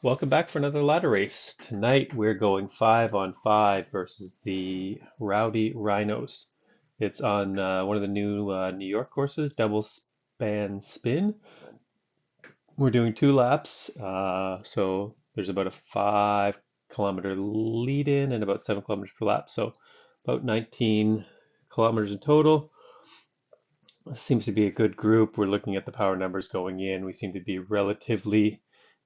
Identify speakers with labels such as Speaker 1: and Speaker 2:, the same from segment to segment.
Speaker 1: Welcome back for another ladder race. Tonight we're going 5-on-5 versus the Rowdy Rhinos. It's on one of the new New York courses, double span spin. We're doing 2 laps, so there's about a 5 kilometer lead in and about 7 kilometers per lap, so about 19 kilometers in total. Seems to be a good group. We're looking at the power numbers going in. We seem to be relatively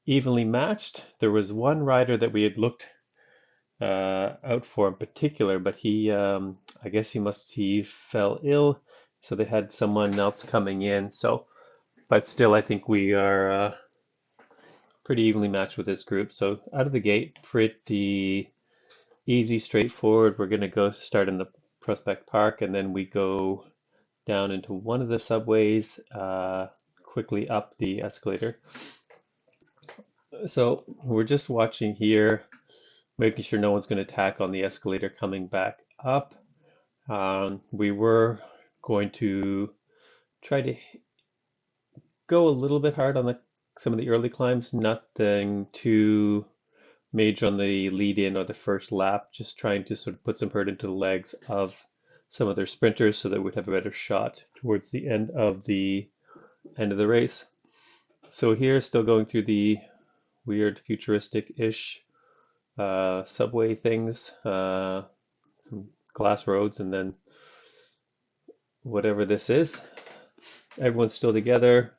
Speaker 1: evenly matched. There was one rider that we had looked out for in particular, but I guess he fell ill, so they had someone else coming in. So, but still, I think we are pretty evenly matched with this group. So out of the gate, pretty easy, straightforward. We're gonna go start in the Prospect Park, and then we go down into one of the subways, quickly up the escalator. So we're just watching here, making sure no one's going to attack on the escalator coming back up. We were going to try to go a little bit hard on some of the early climbs, nothing too major on the lead in or the first lap, just trying to sort of put some hurt into the legs of some of their sprinters so that we'd have a better shot towards the end of the race. So here, still going through the weird futuristic-ish subway things, some glass roads, and then whatever this is. Everyone's still together.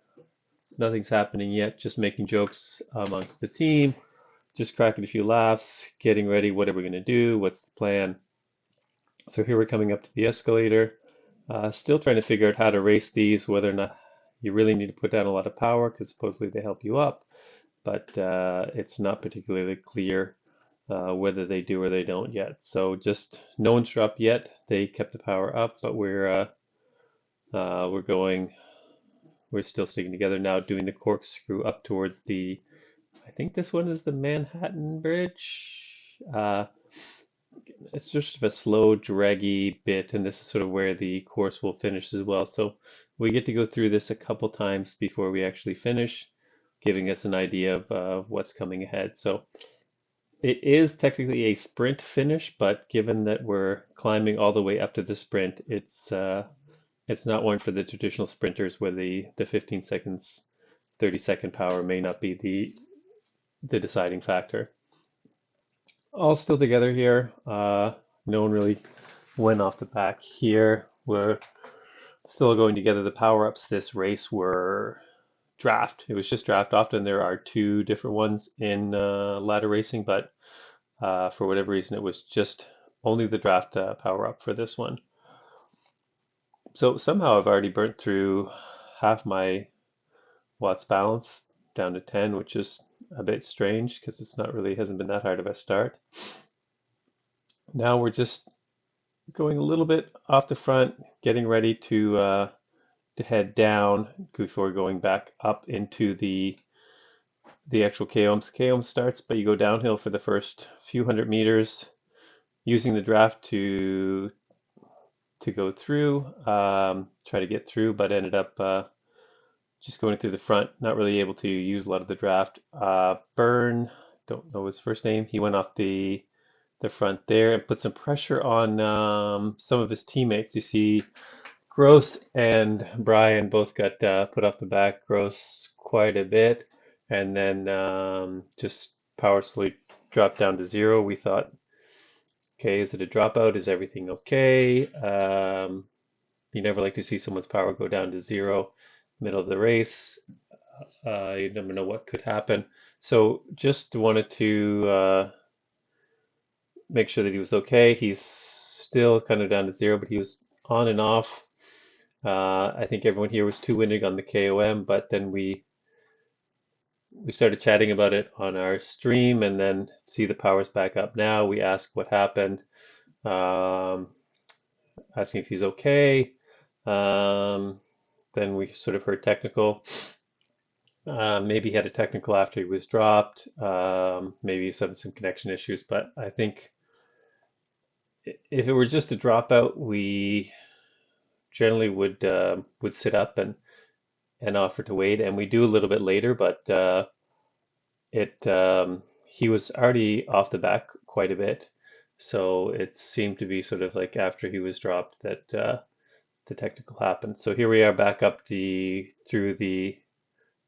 Speaker 1: Nothing's happening yet. Just making jokes amongst the team. Just cracking a few laughs, getting ready. What are we going to do? What's the plan? So here we're coming up to the escalator. Still trying to figure out how to race these, whether or not you really need to put down a lot of power, because supposedly they help you up, but it's not particularly clear whether they do or they don't yet. So just no one's dropped yet. They kept the power up, but we're still sticking together now, doing the corkscrew up towards I think this one is the Manhattan Bridge. It's just a slow, draggy bit, and this is sort of where the course will finish as well. So we get to go through this a couple times before we actually finish, giving us an idea of what's coming ahead. So it is technically a sprint finish, but given that we're climbing all the way up to the sprint, it's not one for the traditional sprinters where the 15 seconds, 30-second power may not be the deciding factor. All still together here. No one really went off the back here. We're still going together. The power-ups this race were draft. It was just draft. Often there are 2 different ones in ladder racing, but for whatever reason, it was just only the draft power-up for this one. So somehow I've already burnt through half my watts balance down to 10, which is a bit strange because hasn't been that hard of a start. Now we're just going a little bit off the front, getting ready to head down before going back up into the actual KOMs. The KOM starts, but you go downhill for the first few hundred meters, using the draft to go through, try to get through, but ended up just going through the front, not really able to use a lot of the draft. Byrne, don't know his first name, he went off the front there and put some pressure on some of his teammates. You see Gross and Brian both got put off the back. Gross quite a bit, and then just power slowly dropped down to 0. We thought, okay, is it a dropout? Is everything okay? You never like to see someone's power go down to 0 middle of the race. You never know what could happen. So just wanted to make sure that he was okay. He's still kind of down to 0, but he was on and off. I think everyone here was too winded on the KOM, but then we started chatting about it on our stream, and then see the power's back up now. We asked what happened, asking if he's okay. Then we sort of heard technical. Maybe he had a technical after he was dropped. Maybe some connection issues, but I think if it were just a dropout, we generally would sit up and offer to wait, and we do a little bit later, but it he was already off the back quite a bit, so it seemed to be sort of like after he was dropped that the technical happened. So here we are back up the through the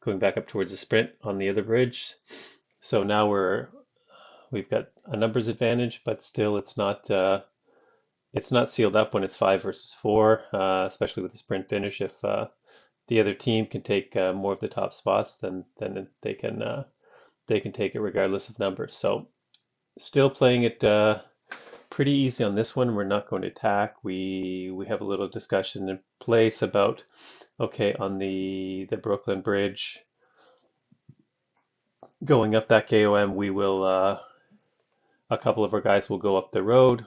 Speaker 1: going back up towards the sprint on the other bridge. So now we've got a numbers advantage, but still it's not sealed up when it's 5 versus 4, especially with the sprint finish. If the other team can take more of the top spots, then they can take it regardless of numbers. So still playing it pretty easy on this one. We're not going to attack. We have a little discussion in place about okay on the Brooklyn Bridge going up that KOM. We will a couple of our guys will go up the road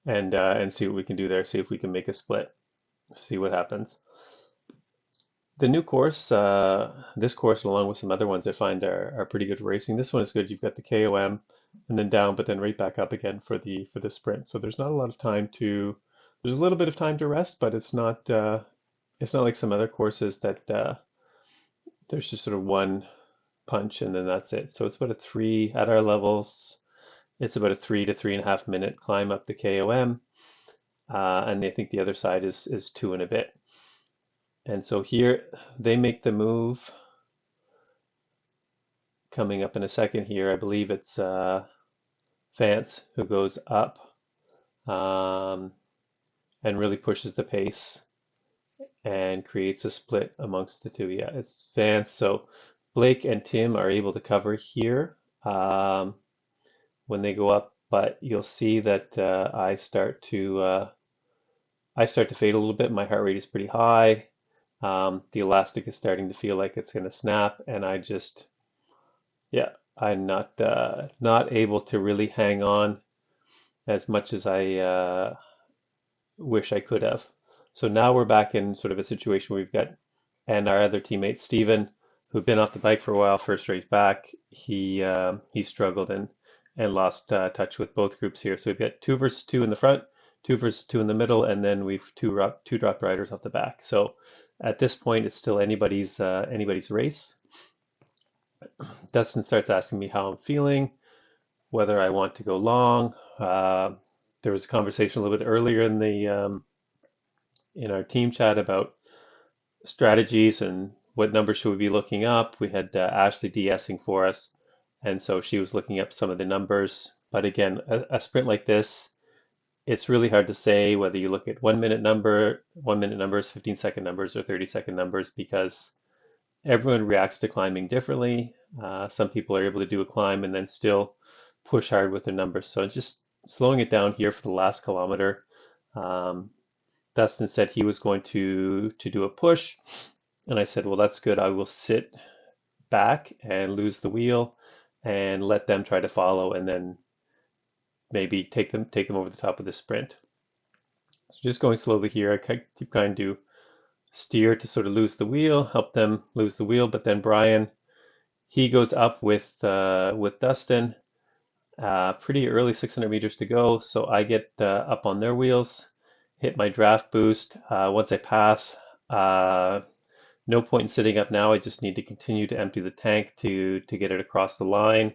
Speaker 1: and see what we can do there. See if we can make a split. See what happens. The new course, this course, along with some other ones I find are pretty good for racing. This one is good. You've got the KOM and then down, but then right back up again for the sprint. So there's not a lot of time to. There's a little bit of time to rest, but it's not like some other courses that there's just sort of one punch and then that's it. So it's about a three at our levels. It's about a 3 to 3.5 minute climb up the KOM, and I think the other side is 2 and a bit. And so here they make the move coming up in a second here. I believe it's Vance who goes up um, and really pushes the pace and creates a split amongst the two. Yeah, it's Vance. So Blake and Tim are able to cover here when they go up, but you'll see that I start to fade a little bit. My heart rate is pretty high. The elastic is starting to feel like it's going to snap, and yeah, I'm not able to really hang on as much as I wish I could have. So now we're back in sort of a situation where we've got, and our other teammate Steven, who'd been off the bike for a while, first race back, he struggled and lost touch with both groups here. So we've got 2 versus 2 in the front, 2 versus 2 in the middle, and then we've two dropped riders off the back. So at this point, it's still anybody's race. Dustin starts asking me how I'm feeling, whether I want to go long. There was a conversation a little bit earlier in our team chat about strategies and what numbers should we be looking up. We had Ashley de-essing for us, and so she was looking up some of the numbers. But again, a sprint like this, it's really hard to say whether you look at 1 minute numbers, 15-second numbers, or 30-second numbers because everyone reacts to climbing differently. Some people are able to do a climb and then still push hard with their numbers. So just slowing it down here for the last kilometer. Dustin said he was going to do a push, and I said, well, that's good. I will sit back and lose the wheel and let them try to follow, and then maybe take them over the top of the sprint. So just going slowly here. I keep trying to steer to sort of lose the wheel, help them lose the wheel. But then Brian, he goes up with Dustin pretty early, 600 meters to go. So I get up on their wheels, hit my draft boost. Once I pass, no point in sitting up now. I just need to continue to empty the tank to get it across the line.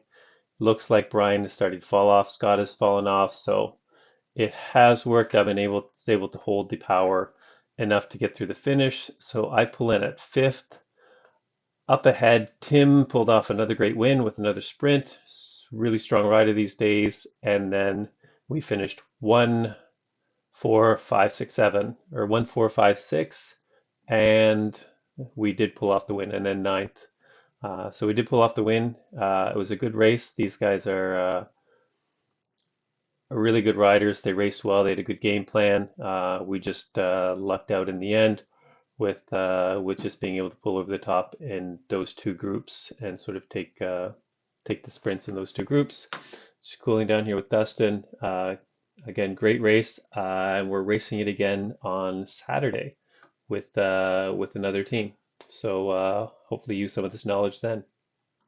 Speaker 1: Looks like Brian is starting to fall off. Scott has fallen off. So it has worked. I've been able to hold the power enough to get through the finish. So I pull in at 5th. Up ahead, Tim pulled off another great win with another sprint. Really strong rider these days. And then we finished 1, 4, 5, 6, 7, or 1, 4, 5, 6, and we did pull off the win. And then 9th. So we did pull off the win. It was a good race. These guys are really good riders. They raced well. They had a good game plan. We just lucked out in the end with just being able to pull over the top in those two groups and sort of take the sprints in those two groups. Just cooling down here with Dustin. Again, great race, and we're racing it again on Saturday with another team. So hopefully use some of this knowledge then.